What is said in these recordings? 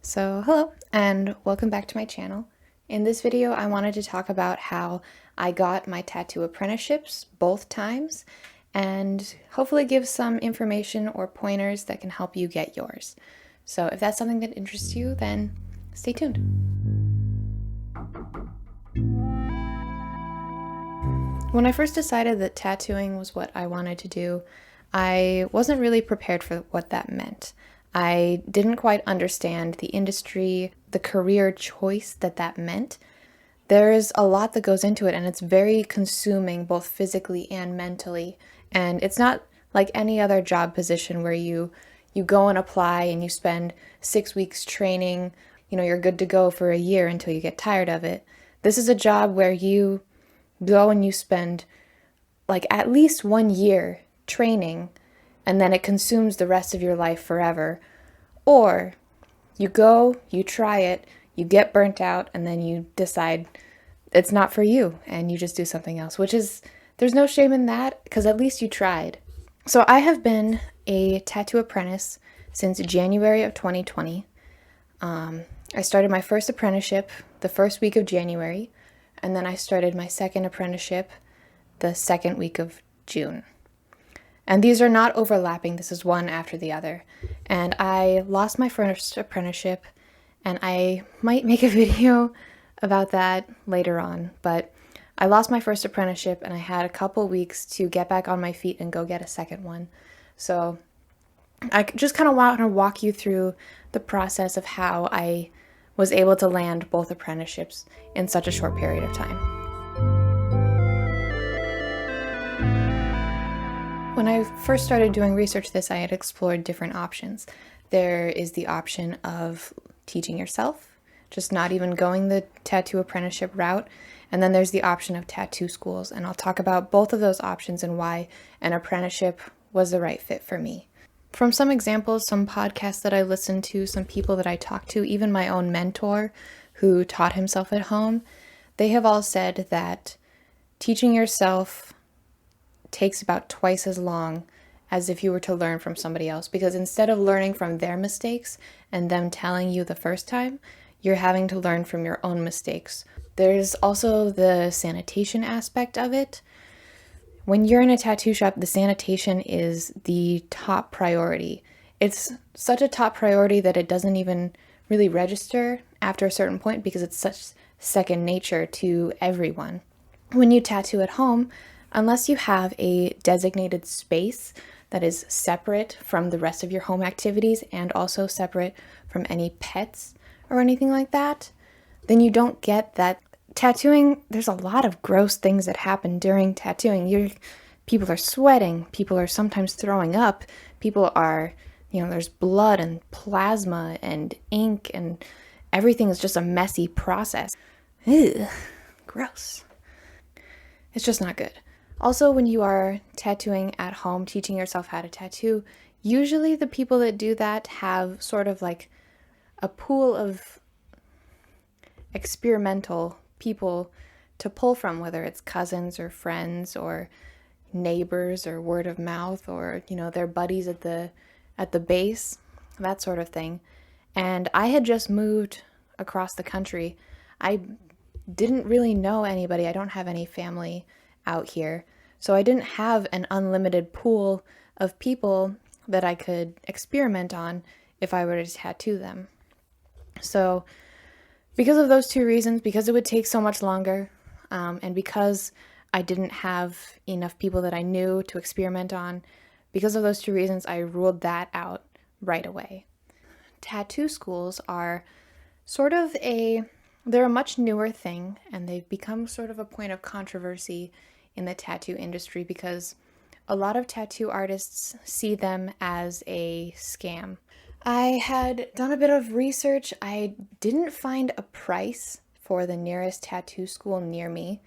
So hello and welcome back to my channel. In this video I wanted to talk about how I got my tattoo apprenticeships both times and hopefully give some information or pointers that can help you get yours. So if that's something that interests you, then stay tuned. When I first decided that tattooing was what I wanted to do, I wasn't really prepared for what that meant. I didn't quite understand the industry, the career choice that meant. There's a lot that goes into it, and it's very consuming both physically and mentally. And it's not like any other job position where you go and apply and you spend 6 weeks training, you're good to go for a year until you get tired of it. This is a job where you go and you spend like at least 1 year training, and then it consumes the rest of your life forever. Or you go, you try it, you get burnt out, and then you decide it's not for you and you just do something else, there's no shame in that because at least you tried. So I have been a tattoo apprentice since January of 2020. I started my first apprenticeship the first week of January, and then I started my second apprenticeship the second week of June. And these are not overlapping, this is one after the other. And I lost my first apprenticeship, and I might make a video about that later on, but I lost my first apprenticeship and I had a couple weeks to get back on my feet and go get a second one. So I just kind of want to walk you through the process of how I was able to land both apprenticeships in such a short period of time. When I first started doing research this, I had explored different options. There is the option of teaching yourself, just not even going the tattoo apprenticeship route. And then there's the option of tattoo schools. And I'll talk about both of those options and why an apprenticeship was the right fit for me. From some examples, some podcasts that I listened to, some people that I talked to, even my own mentor who taught himself at home, they have all said that teaching yourself takes about twice as long as if you were to learn from somebody else, because instead of learning from their mistakes and them telling you the first time, you're having to learn from your own mistakes. There's also the sanitation aspect of it. When you're in a tattoo shop, the sanitation is the top priority. It's such a top priority that it doesn't even really register after a certain point because it's such second nature to everyone. When you tattoo at home, unless you have a designated space that is separate from the rest of your home activities and also separate from any pets or anything like that, then you don't get that. Tattooing, there's a lot of gross things that happen during tattooing. People are sweating, people are sometimes throwing up, people are, there's blood and plasma and ink, and everything is just a messy process. Ew, gross. It's just not good. Also, when you are tattooing at home, teaching yourself how to tattoo, usually the people that do that have sort of like a pool of experimental people to pull from, whether it's cousins or friends or neighbors or word of mouth or, their buddies at the base, that sort of thing. And I had just moved across the country. I didn't really know anybody. I don't have any family out here. So I didn't have an unlimited pool of people that I could experiment on if I were to tattoo them. So because of those two reasons, because it would take so much longer, and because I didn't have enough people that I knew to experiment on, because of those two reasons, I ruled that out right away. Tattoo schools are they're a much newer thing, and they've become sort of a point of controversy in the tattoo industry because a lot of tattoo artists see them as a scam. I had done a bit of research. I didn't find a price for the nearest tattoo school near me.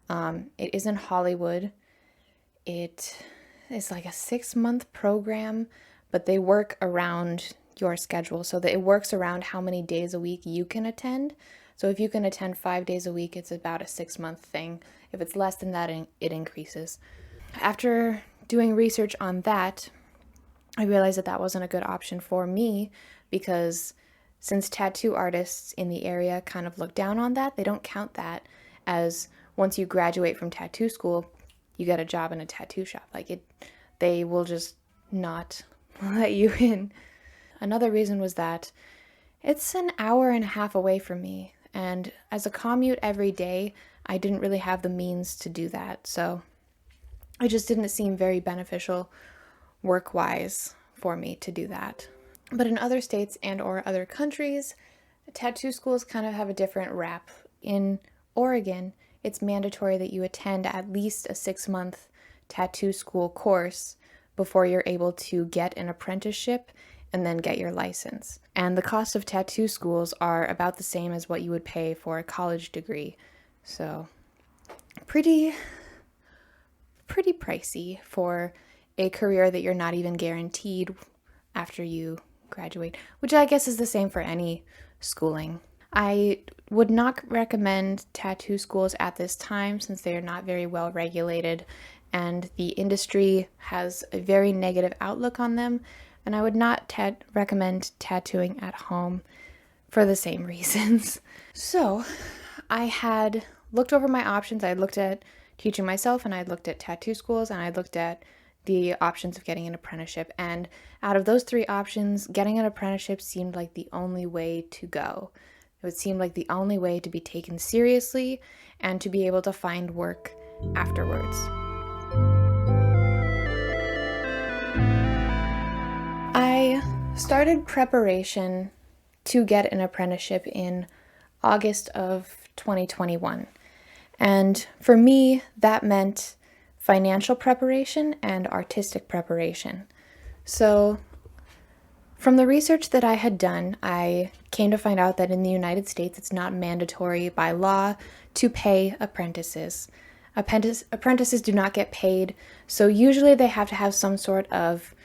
It is in Hollywood. It is like a 6-month program, but they work around your schedule so that it works around how many days a week you can attend. So if you can attend 5 days a week, it's about a 6-month thing. If it's less than that, it increases. After doing research on that, I realized that wasn't a good option for me because since tattoo artists in the area kind of look down on that, they don't count that as once you graduate from tattoo school, you get a job in a tattoo shop. They will just not let you in. Another reason was that it's an hour and a half away from me, and as a commute every day, I didn't really have the means to do that, so it just didn't seem very beneficial work-wise for me to do that. But in other states and or other countries, tattoo schools kind of have a different rap. In Oregon, it's mandatory that you attend at least a 6-month tattoo school course before you're able to get an apprenticeship and then get your license. And the cost of tattoo schools are about the same as what you would pay for a college degree. So pretty pricey for a career that you're not even guaranteed after you graduate, which I guess is the same for any schooling. I would not recommend tattoo schools at this time since they are not very well regulated and the industry has a very negative outlook on them, and I would not recommend tattooing at home for the same reasons. So I had looked over my options. I had looked at teaching myself, and I had looked at tattoo schools, and I had looked at the options of getting an apprenticeship. And out of those 3 options, getting an apprenticeship seemed like the only way to go. It would seem like the only way to be taken seriously and to be able to find work afterwards. I started preparation to get an apprenticeship in August of 2021. And for me, that meant financial preparation and artistic preparation. So from the research that I had done, I came to find out that in the United States, it's not mandatory by law to pay apprentices. Apprentices do not get paid, so usually they have to have some sort of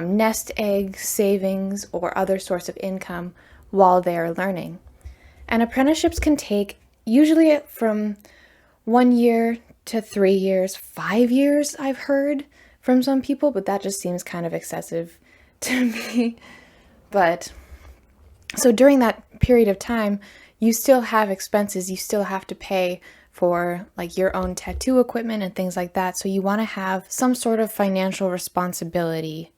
nest egg savings or other source of income while they are learning. And apprenticeships can take usually from 1 year to 3 years, 5 years, I've heard from some people, but that just seems kind of excessive to me. But so during that period of time, you still have expenses, you still have to pay for like your own tattoo equipment and things like that. So you want to have some sort of financial responsibility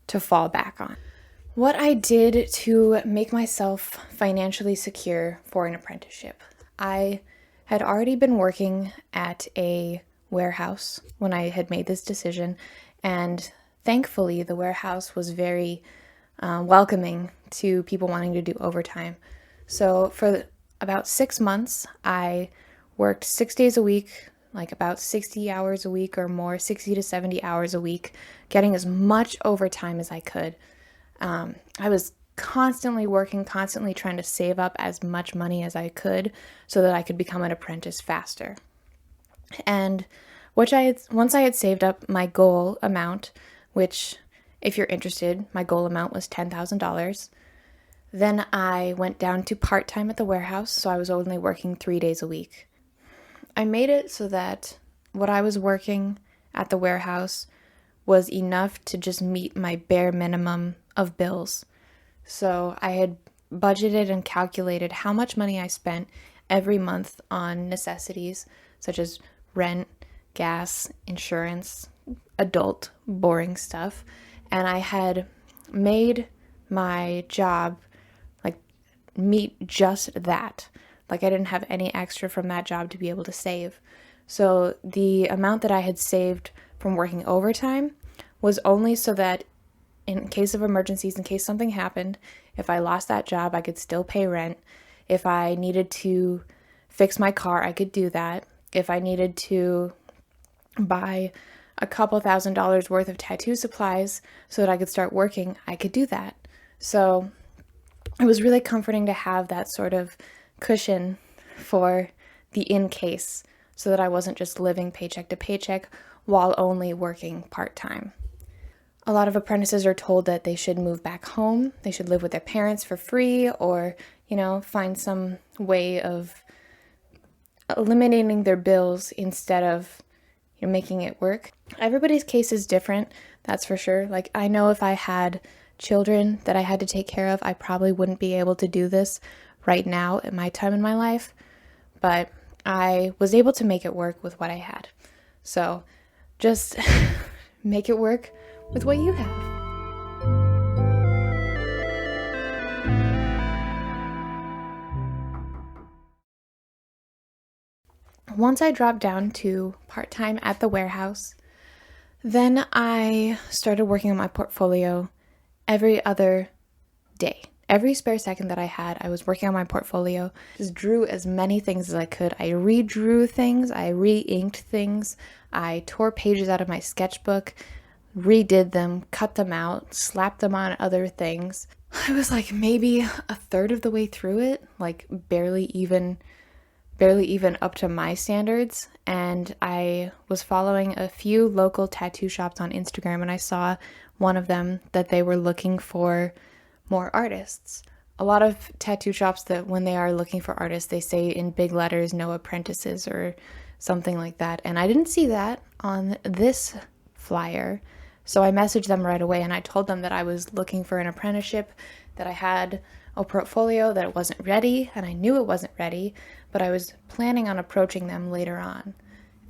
to fall back on. What I did to make myself financially secure for an apprenticeship, I had already been working at a warehouse when I had made this decision, and thankfully the warehouse was very welcoming to people wanting to do overtime. So for about 6 months, I worked 6 days a week, like about 60 hours a week or more, 60 to 70 hours a week, getting as much overtime as I could. I was constantly working, constantly trying to save up as much money as I could so that I could become an apprentice faster. And once I had saved up my goal amount, which if you're interested, my goal amount was $10,000, then I went down to part-time at the warehouse, so I was only working 3 days a week. I made it so that what I was working at the warehouse was enough to just meet my bare minimum of bills. So I had budgeted and calculated how much money I spent every month on necessities such as rent, gas, insurance, adult, boring stuff. And I had made my job like meet just that. Like I didn't have any extra from that job to be able to save. So the amount that I had saved from working overtime was only so that in case of emergencies, in case something happened, if I lost that job, I could still pay rent. If I needed to fix my car, I could do that. If I needed to buy a couple $1,000s worth of tattoo supplies so that I could start working, I could do that. So it was really comforting to have that sort of cushion for the in case so that I wasn't just living paycheck to paycheck while only working part-time. A lot of apprentices are told that they should move back home, they should live with their parents for free, or, find some way of eliminating their bills instead of making it work. Everybody's case is different, that's for sure. Like, I know if I had children that I had to take care of, I probably wouldn't be able to do this right now at my time in my life, but I was able to make it work with what I had. So just make it work with what you have. Once I dropped down to part-time at the warehouse, then I started working on my portfolio every other day. Every spare second that I had, I was working on my portfolio. Just drew as many things as I could. I redrew things, I re-inked things, I tore pages out of my sketchbook, redid them, cut them out, slapped them on other things. I was like maybe a third of the way through it, like barely even up to my standards, and I was following a few local tattoo shops on Instagram, and I saw one of them that they were looking for more artists. A lot of tattoo shops that when they are looking for artists, they say in big letters, no apprentices or something like that, and I didn't see that on this flyer, so I messaged them right away, and I told them that I was looking for an apprenticeship, that I had a portfolio, that it wasn't ready, and I knew it wasn't ready, but I was planning on approaching them later on.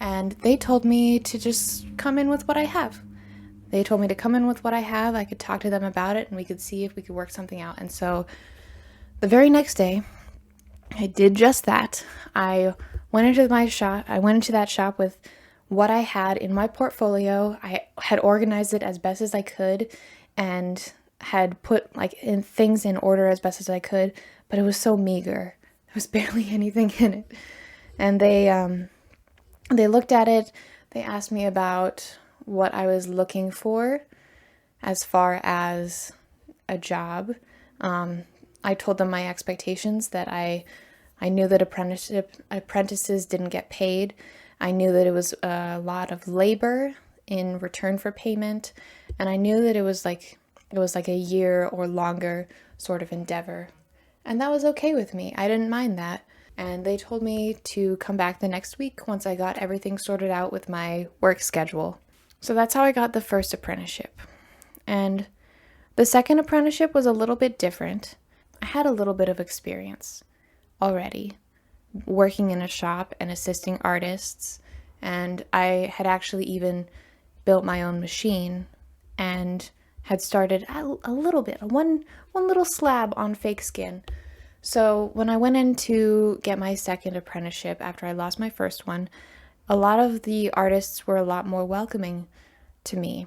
And they told me to just come in with what I have. They told me to come in with what I have. I could talk to them about it and we could see if we could work something out. And so the very next day, I did just that. I went into that shop with what I had in my portfolio. I had organized it as best as I could and had put in things in order as best as I could, but it was so meager. There was barely anything in it. And they looked at it. They asked me about what I was looking for as far as a job. I told them my expectations, that I knew that apprentices didn't get paid. I knew that it was a lot of labor in return for payment, and I knew that it was like a year or longer sort of endeavor. And that was okay with me. I didn't mind that. And they told me to come back the next week once I got everything sorted out with my work schedule. So that's how I got the first apprenticeship. And the second apprenticeship was a little bit different. I had a little bit of experience already working in a shop and assisting artists. And I had actually even built my own machine and had started a little bit, one little slab on fake skin. So when I went in to get my second apprenticeship after I lost my first one, a lot of the artists were a lot more welcoming to me.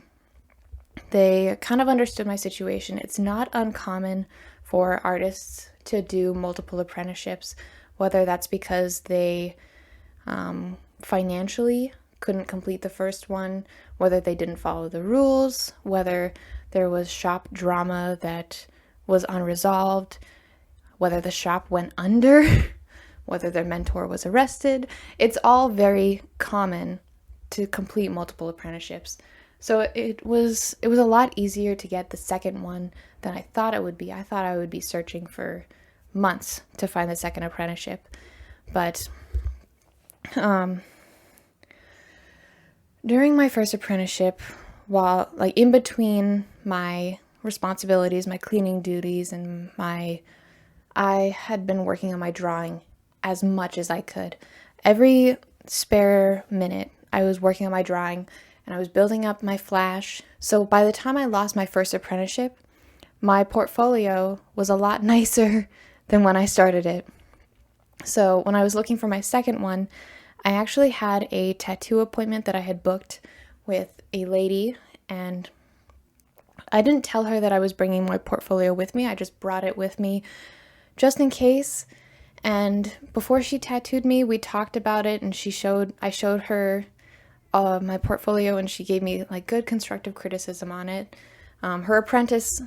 They kind of understood my situation. It's not uncommon for artists to do multiple apprenticeships, whether that's because they financially couldn't complete the first one, whether they didn't follow the rules, whether there was shop drama that was unresolved, whether the shop went under, whether their mentor was arrested. It's all very common to complete multiple apprenticeships. So it was a lot easier to get the second one than I thought it would be. I thought I would be searching for months to find the second apprenticeship. But during my first apprenticeship, while in between my responsibilities, my cleaning duties, and I had been working on my drawing as much as I could. Every spare minute, I was working on my drawing and I was building up my flash. So by the time I lost my first apprenticeship, my portfolio was a lot nicer than when I started it. So when I was looking for my second one, I actually had a tattoo appointment that I had booked with a lady, and I didn't tell her that I was bringing my portfolio with me. I just brought it with me just in case. And before she tattooed me, we talked about it, and I showed her my portfolio, and she gave me good constructive criticism on it. Her apprentice,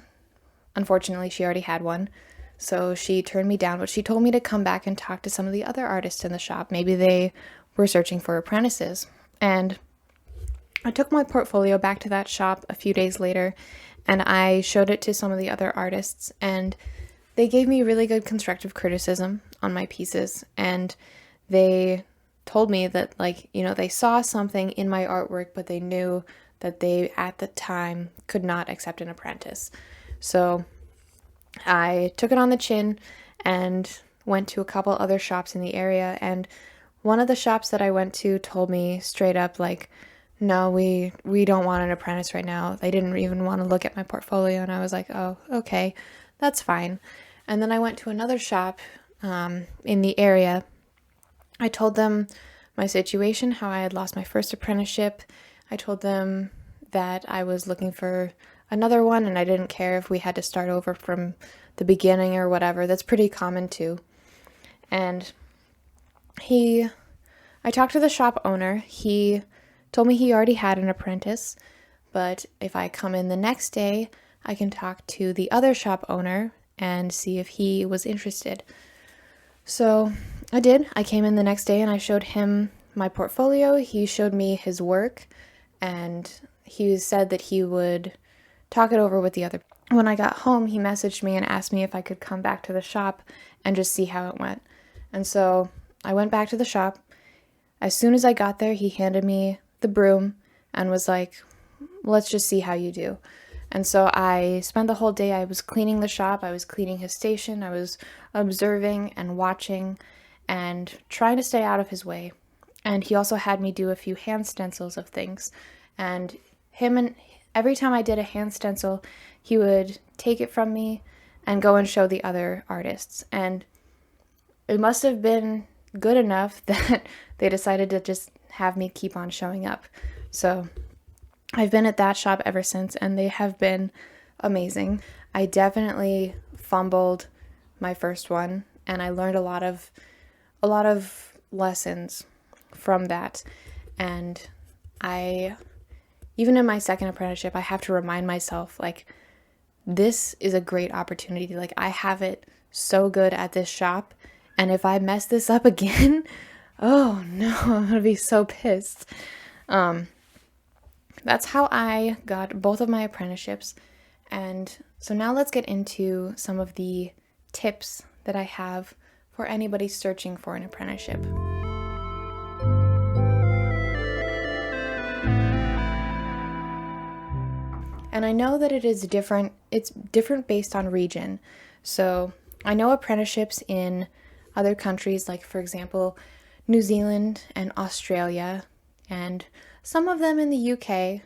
unfortunately, she already had one, so she turned me down, but she told me to come back and talk to some of the other artists in the shop. Maybe they were searching for apprentices. And I took my portfolio back to that shop a few days later, and I showed it to some of the other artists, and they gave me really good constructive criticism on my pieces, and they told me that they saw something in my artwork, but they knew that they at the time could not accept an apprentice. So I took it on the chin and went to a couple other shops in the area, and one of the shops that I went to told me straight up, like, no, we don't want an apprentice right now. They didn't even want to look at my portfolio, and I was like, oh, okay, that's fine. And then I went to another shop in the area. I told them my situation, how I had lost my first apprenticeship. I told them that I was looking for another one, and I didn't care if we had to start over from the beginning or whatever. That's pretty common too. And I talked to the shop owner. He told me he already had an apprentice, but if I come in the next day, I can talk to the other shop owner and see if he was interested. So I did. I came in the next day and I showed him my portfolio. He showed me his work, and he said that he would talk it over with the other. When I got home, he messaged me and asked me if I could come back to the shop and just see how it went. And so I went back to the shop. As soon as I got there, he handed me the broom and was like, let's just see how you do. And so I spent the whole day, I was cleaning the shop, I was cleaning his station, I was observing and watching and trying to stay out of his way. And he also had me do a few hand stencils of things. And every time I did a hand stencil, he would take it from me and go and show the other artists. And it must have been good enough that they decided to just have me keep on showing up. So I've been at that shop ever since, and they have been amazing. I definitely fumbled my first one, and I learned a lot of lessons from that. And even in my second apprenticeship, I have to remind myself, like, this is a great opportunity. Like, I have it so good at this shop, and if I mess this up again, oh no, I'm gonna be so pissed. That's how I got both of my apprenticeships. And so now let's get into some of the tips that I have for anybody searching for an apprenticeship. And I know that it's different based on region. So I know apprenticeships in other countries, like for example, New Zealand and Australia, and some of them in the UK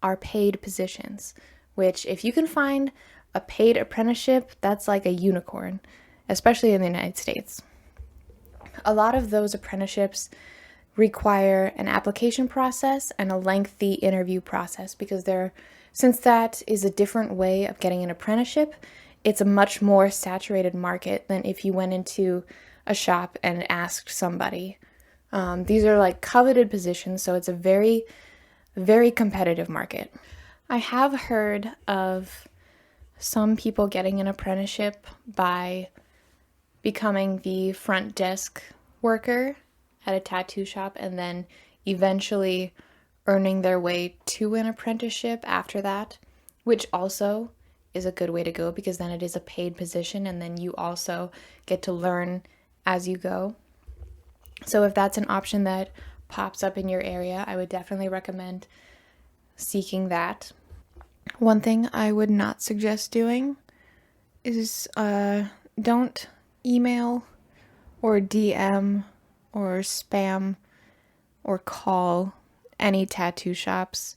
are paid positions, which if you can find a paid apprenticeship, that's like a unicorn, especially in the United States. A lot of those apprenticeships require an application process and a lengthy interview process because since that is a different way of getting an apprenticeship, it's a much more saturated market than if you went into a shop and asked somebody. These are like coveted positions, so it's a very, very competitive market. I have heard of some people getting an apprenticeship by becoming the front desk worker at a tattoo shop and then eventually earning their way to an apprenticeship after that, which also is a good way to go because then it is a paid position and then you also get to learn as you go. So if that's an option that pops up in your area, I would definitely recommend seeking that. One thing I would not suggest doing is don't email or DM or spam or call any tattoo shops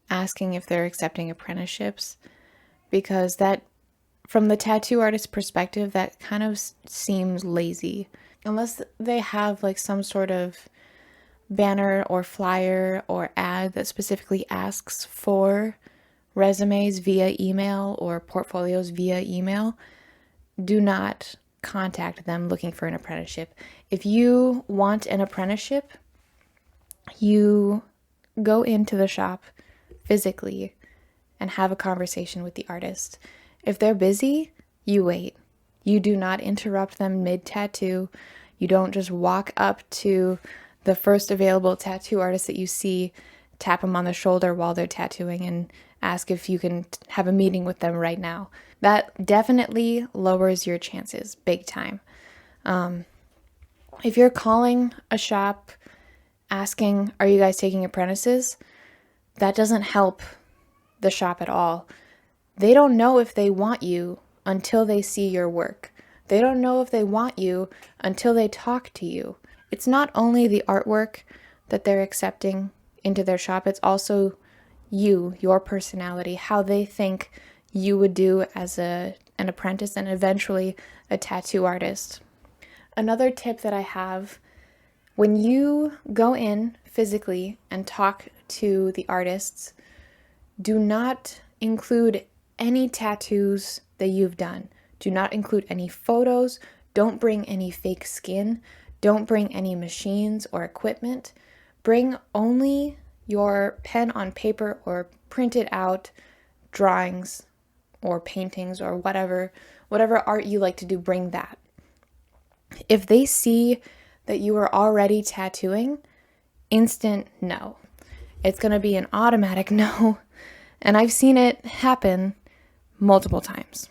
asking if they're accepting apprenticeships, because that, from the tattoo artist perspective, that kind of seems lazy. Unless they have like some sort of banner or flyer or ad that specifically asks for resumes via email or portfolios via email, do not contact them looking for an apprenticeship. If you want an apprenticeship, you go into the shop physically and have a conversation with the artist. If they're busy, you wait. You do not interrupt them mid-tattoo. You don't just walk up to the first available tattoo artist that you see, tap them on the shoulder while they're tattooing and ask if you can have a meeting with them right now. That definitely lowers your chances big time. If you're calling a shop asking, are you guys taking apprentices? That doesn't help the shop at all. They don't know if they want you until they see your work. They don't know if they want you until they talk to you. It's not only the artwork that they're accepting into their shop, it's also you, your personality, how they think you would do as an apprentice and eventually a tattoo artist. Another tip that I have, when you go in physically and talk to the artists, do not include any tattoos that you've done. Do not include any photos. Don't bring any fake skin. Don't bring any machines or equipment. Bring only your pen on paper or printed out drawings or paintings or whatever art you like to do, bring that. If they see that you are already tattooing, instant no. It's going to be an automatic no. And I've seen it happen multiple times.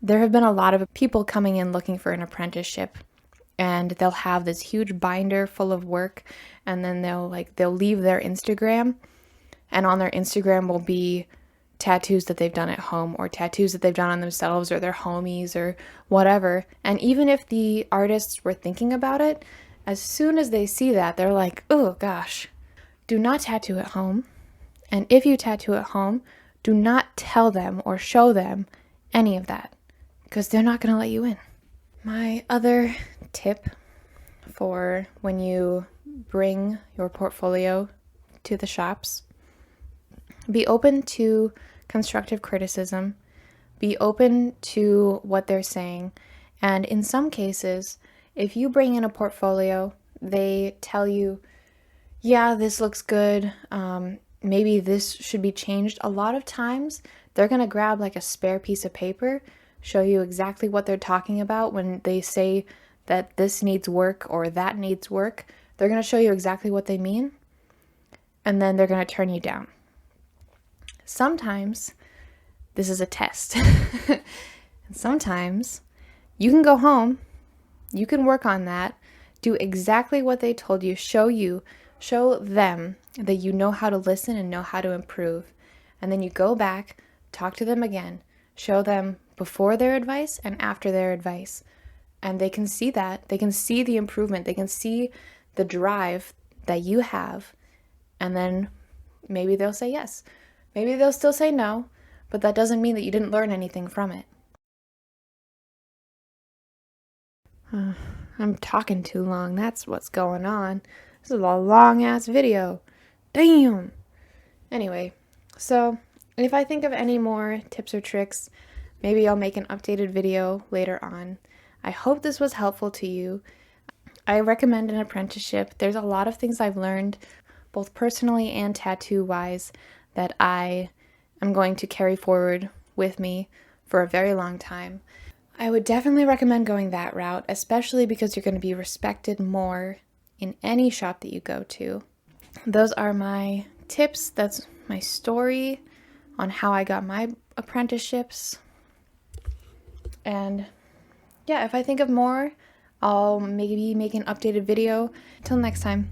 There have been a lot of people coming in looking for an apprenticeship, and they'll have this huge binder full of work, and then they'll leave their Instagram, and on their Instagram will be tattoos that they've done at home or tattoos that they've done on themselves or their homies or whatever. And even if the artists were thinking about it, as soon as they see that, they're like, oh gosh, do not tattoo at home. And if you tattoo at home, do not tell them or show them any of that, because they're not going to let you in. My other tip for when you bring your portfolio to the shops, be open to constructive criticism, be open to what they're saying, and in some cases, if you bring in a portfolio, they tell you, yeah, this looks good, maybe this should be changed. A lot of times, they're going to grab like a spare piece of paper, show you exactly what they're talking about when they say that this needs work or that needs work. They're going to show you exactly what they mean, and then they're going to turn you down. Sometimes this is a test. And sometimes you can go home, you can work on that, do exactly what they told you, show them that you know how to listen and know how to improve. And then you go back, talk to them again, show them before their advice and after their advice. And they can see that. They can see the improvement. They can see the drive that you have. And then maybe they'll say yes. Maybe they'll still say no, but that doesn't mean that you didn't learn anything from it. I'm talking too long. That's what's going on. This is a long-ass video. Damn! Anyway, so if I think of any more tips or tricks, maybe I'll make an updated video later on. I hope this was helpful to you. I recommend an apprenticeship. There's a lot of things I've learned, both personally and tattoo-wise, that I am going to carry forward with me for a very long time. I would definitely recommend going that route, especially because you're going to be respected more in any shop that you go to. Those are my tips. That's my story on how I got my apprenticeships. And yeah, if I think of more, I'll maybe make an updated video. Till next time.